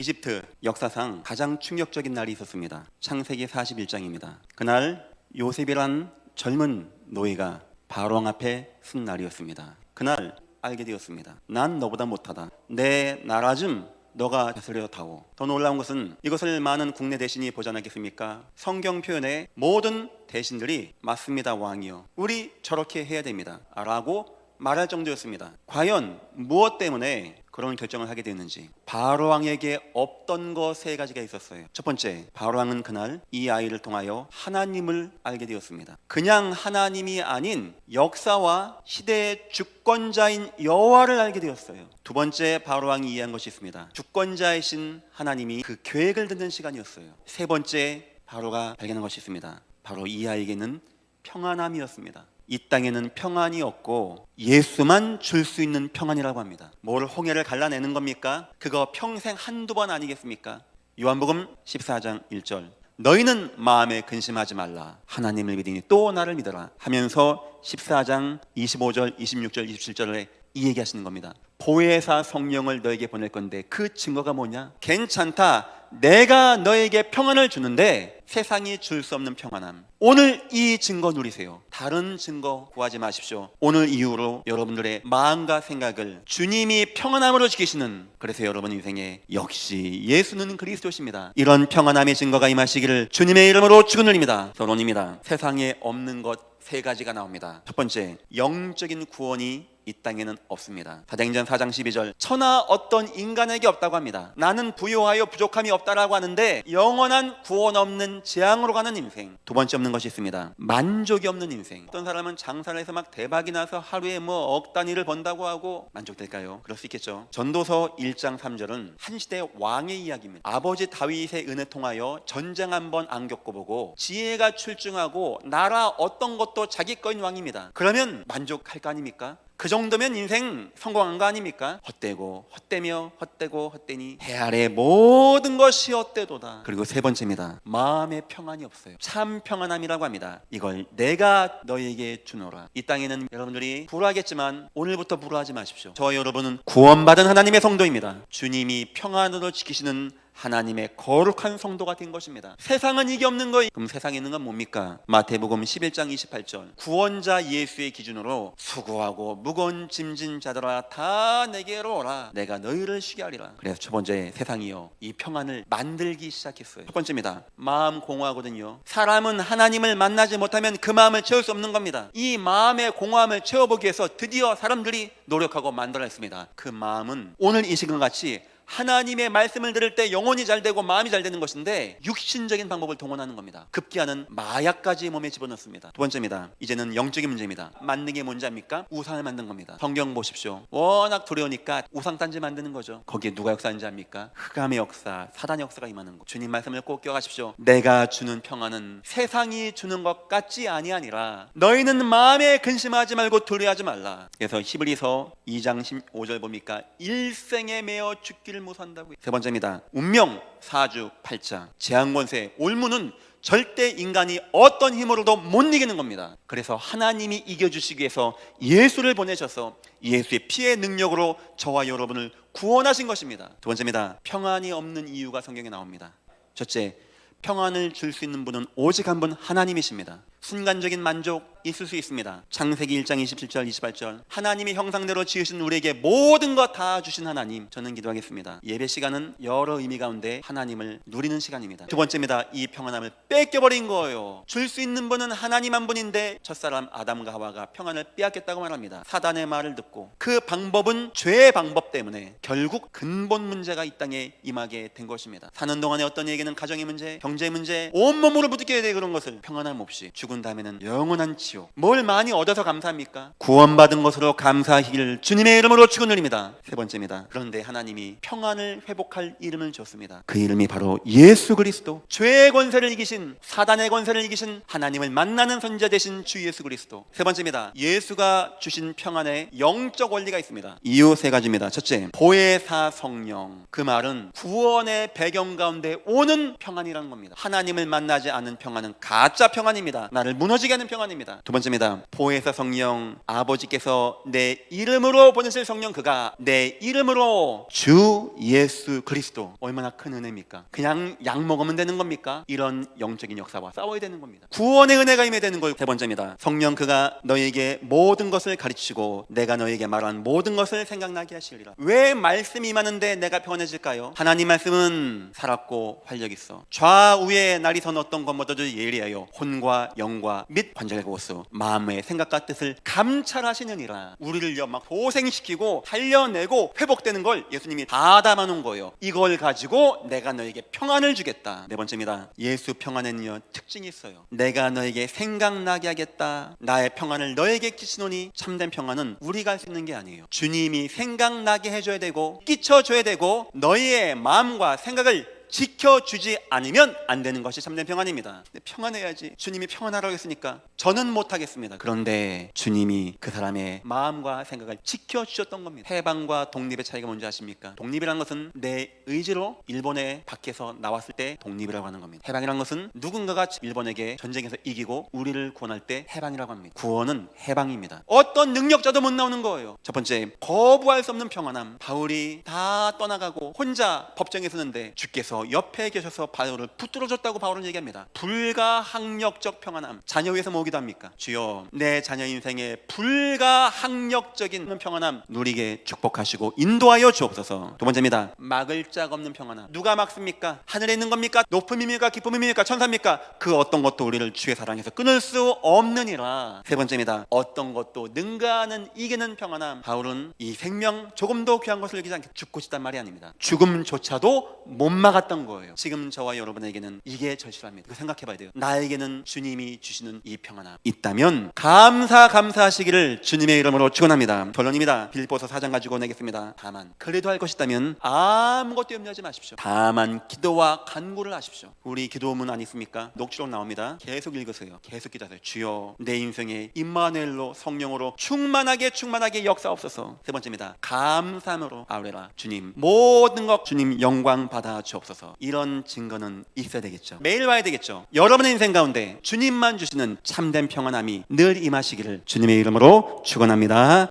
이집트 역사상 가장 충격적인 날이 있었습니다. 창세기 41장입니다. 그날 요셉이란 젊은 노예가 바로왕 앞에 쓴 날이었습니다. 그날 알게 되었습니다. 난 너보다 못하다. 내 나라 좀 너가 다스려 타오. 더 놀라운 것은 이것을 많은 국내 대신이 보지 않았겠습니까? 성경 표현에 모든 대신들이 맞습니다 왕이여, 우리 저렇게 해야 됩니다 라고 말할 정도였습니다. 과연 무엇 때문에 그런 결정을 하게 되었는지. 바로왕에게 없던 것 세 가지가 있었어요. 첫 번째, 바로왕은 그날 이 아이를 통하여 하나님을 알게 되었습니다. 그냥 하나님이 아닌 역사와 시대의 주권자인 여호와를 알게 되었어요. 두 번째, 바로왕이 이해한 것이 있습니다. 주권자이신 하나님이 그 계획을 듣는 시간이었어요. 세 번째, 바로가 발견한 것이 있습니다. 바로 이 아이에게는 평안함이었습니다. 이 땅에는 평안이 없고 예수만 줄 수 있는 평안이라고 합니다. 뭘 홍해를 갈라내는 겁니까? 그거 평생 한두 번 아니겠습니까? 요한복음 14장 1절, 너희는 마음에 근심하지 말라, 하나님을 믿으니 또 나를 믿어라 하면서 14장 25절, 26절, 27절에 이 얘기하시는 겁니다. 보혜사 성령을 너에게 보낼 건데 그 증거가 뭐냐? 괜찮다, 내가 너에게 평안을 주는데 세상이 줄 수 없는 평안함. 오늘 이 증거 누리세요. 다른 증거 구하지 마십시오. 오늘 이후로 여러분들의 마음과 생각을 주님이 평안함으로 지키시는, 그래서 여러분 인생에 역시 예수는 그리스도십니다, 이런 평안함의 증거가 임하시기를 주님의 이름으로 축원드립니다. 서론입니다. 세상에 없는 것 세 가지가 나옵니다. 첫 번째, 영적인 구원이 이 땅에는 없습니다. 사도행전 4장 12절, 천하 어떤 인간에게 없다고 합니다. 나는 부요하여 부족함이 없다라고 하는데 영원한 구원 없는 재앙으로 가는 인생. 두 번째 없는 것이 있습니다. 만족이 없는 인생. 어떤 사람은 장사를 해서 막 대박이 나서 하루에 억 단위를 번다고 하고 만족될까요? 그럴 수 있겠죠. 전도서 1장 3절은 한 시대 왕의 이야기입니다. 아버지 다윗의 은혜 통하여 전쟁 한번 안 겪어보고 지혜가 출중하고 나라 어떤 것도 자기 거인 왕입니다. 그러면 만족할 거 아닙니까? 그 정도면 인생 성공한 거 아닙니까? 헛되고 헛되며 헛되고 헛되니 해 아래 모든 것이 헛되도다. 그리고 세 번째입니다. 마음에 평안이 없어요. 참 평안함이라고 합니다. 이걸 내가 너에게 주노라. 이 땅에는 여러분들이 불화하겠지만 오늘부터 불화하지 마십시오. 저와 여러분은 구원받은 하나님의 성도입니다. 주님이 평안으로 지키시는 하나님의 거룩한 성도가 된 것입니다. 세상은 이게 없는 거예요. 그럼 세상에 있는 건 뭡니까? 마태복음 11장 28절, 구원자 예수의 기준으로 수고하고 무거운 짐진 자들아 다 내게로 오라, 내가 너희를 쉬게 하리라. 그래서 첫 번째, 세상이요 이 평안을 만들기 시작했어요. 첫 번째입니다. 마음 공허하거든요. 사람은 하나님을 만나지 못하면 그 마음을 채울 수 없는 겁니다. 이 마음의 공허함을 채워보기 위해서 드디어 사람들이 노력하고 만들어냈습니다. 그 마음은 오늘 이 시간 같이 하나님의 말씀을 들을 때 영혼이 잘 되고 마음이 잘 되는 것인데 육신적인 방법을 동원하는 겁니다. 급기야는 마약까지 몸에 집어넣습니다. 두 번째입니다. 이제는 영적인 문제입니다. 만든 게 뭔지 압니까? 우상을 만든 겁니다. 성경 보십시오. 워낙 두려우니까 우상단지 만드는 거죠. 거기에 누가 역사인지 압니까? 흑암의 역사, 사단의 역사가 임하는 거. 주님 말씀을 꼭 기억하십시오. 내가 주는 평안은 세상이 주는 것 같지 아니하니라. 너희는 마음에 근심하지 말고 두려워하지 말라. 그래서 히브리서 2장 15절 봅니까? 일생에 매어 죽기를 못한다고요. 세 번째입니다. 운명, 사주, 팔자, 재앙권세, 올무는 절대 인간이 어떤 힘으로도 못 이기는 겁니다. 그래서 하나님이 이겨주시기 위해서 예수를 보내셔서 예수의 피의 능력으로 저와 여러분을 구원하신 것입니다. 두 번째입니다. 평안이 없는 이유가 성경에 나옵니다. 첫째, 평안을 줄 수 있는 분은 오직 한 분, 하나님이십니다. 순간적인 만족 있을 수 있습니다. 창세기 1장 27절 28절, 하나님의 형상대로 지으신 우리에게 모든 것 다 주신 하나님. 저는 기도하겠습니다. 예배 시간은 여러 의미 가운데 하나님을 누리는 시간입니다. 두 번째입니다. 이 평안함을 뺏겨버린 거예요. 줄 수 있는 분은 하나님 한 분인데 첫사람 아담과 하와가 평안을 빼앗겼다고 말합니다. 사단의 말을 듣고 그 방법은 죄의 방법 때문에 결국 근본 문제가 이 땅에 임하게 된 것입니다. 사는 동안에 어떤 얘기는 가정의 문제, 경제의 문제, 온몸으로 부딪혀야 돼. 그런 것을 평안함 없이 죽은 다음에는 영원한 지옥. 뭘 많이 얻어서 감사합니까? 구원받은 것으로 감사하기를 주님의 이름으로 축원드립니다. 세 번째입니다. 그런데 하나님이 평안을 회복할 이름을 줬습니다. 그 이름이 바로 예수 그리스도. 죄의 권세를 이기신, 사단의 권세를 이기신 하나님을 만나는 선지자 되신 주 예수 그리스도. 세 번째입니다. 예수가 주신 평안에 영적 원리가 있습니다. 이유 세 가지입니다. 첫째, 보혜사 성령. 그 말은 구원의 배경 가운데 오는 평안이라는 겁니다. 하나님을 만나지 않은 평안은 가짜 평안입니다. 나를 무너지게 하는 평안입니다. 두 번째입니다. 보혜사 성령, 아버지께서 내 이름으로 보내실 성령, 그가 내 이름으로 주 예수 그리스도. 얼마나 큰 은혜입니까? 그냥 약 먹으면 되는 겁니까? 이런 영적인 역사와 싸워야 되는 겁니다. 구원의 은혜가 임해야 되는 거예요. 세 번째입니다. 성령, 그가 너에게 모든 것을 가르치고 내가 너에게 말한 모든 것을 생각나게 하시리라. 왜 말씀이 임하는데 내가 평안해질까요? 하나님 말씀은 살았고 활력 있어. 좌우에 날이 선 어떤 것보다도 예리하여 혼과 영과 및 관절과 고수 마음의 생각과 뜻을 감찰하시느니라. 우리를 막 고생시키고 살려내고 회복되는 걸 예수님이 다 담아놓은 거예요. 이걸 가지고 내가 너에게 평안을 주겠다. 네 번째입니다. 예수 평안에는요 특징이 있어요. 내가 너에게 생각나게 하겠다. 나의 평안을 너에게 끼치노니. 참된 평안은 우리가 할 수 있는 게 아니에요. 주님이 생각나게 해줘야 되고 끼쳐줘야 되고 너희의 마음과 생각을 지켜주지 않으면 안 되는 것이 참된 평안입니다. 근데 평안해야지. 주님이 평안하라고 했으니까 저는 못하겠습니다. 그런데 주님이 그 사람의 마음과 생각을 지켜주셨던 겁니다. 해방과 독립의 차이가 뭔지 아십니까? 독립이라는 것은 내 의지로 일본의 밖에서 나왔을 때 독립이라고 하는 겁니다. 해방이라는 것은 누군가가 일본에게 전쟁에서 이기고 우리를 구원할 때 해방이라고 합니다. 구원은 해방입니다. 어떤 능력자도 못 나오는 거예요. 첫 번째, 거부할 수 없는 평안함. 바울이 다 떠나가고 혼자 법정에 서는데 주께서 옆에 계셔서 바울을 붙들어줬다고 바울은 얘기합니다. 불가항력적 평안함. 자녀 위해서 뭐 기도합니까? 주여, 내 자녀 인생에 불가항력적인 평안함 누리게 축복하시고 인도하여 주옵소서. 두 번째입니다. 막을 짝 없는 평안함. 누가 막습니까? 하늘에 있는 겁니까? 높음입니까? 기쁨입니까? 천사입니까? 그 어떤 것도 우리를 주의 사랑에서 끊을 수 없느니라. 세 번째입니다. 어떤 것도 능가하는 이기는 평안함. 바울은 이 생명 조금도 귀한 것을 여기지 않게 죽고 싶단 말이 아닙니다. 죽음조차도 못 막았던 거예요. 지금 저와 여러분에게는 이게 절실합니다. 이거 생각해봐야 돼요. 나에게는 주님이 주시는 이 평안함 있다면 감사하시기를 주님의 이름으로 축원합니다. 결론입니다. 빌립보서 4장 가지고 내겠습니다. 다만 그래도 할 것이 있다면 아무것도 염려하지 마십시오. 다만 기도와 간구를 하십시오. 우리 기도문 안 있습니까? 녹취록 나옵니다. 계속 읽으세요. 계속 기도하세요. 주여, 내 인생에 임마누엘로 성령으로 충만하게 역사옵소서. 세 번째입니다. 감사함으로 아우레라. 주님, 모든 것 주님 영광 받아 주옵소서. 이런 증거는 있어야 되겠죠. 매일 와야 되겠죠. 여러분의 인생 가운데 주님만 주시는 참된 평안함이 늘 임하시기를 주님의 이름으로 축원합니다.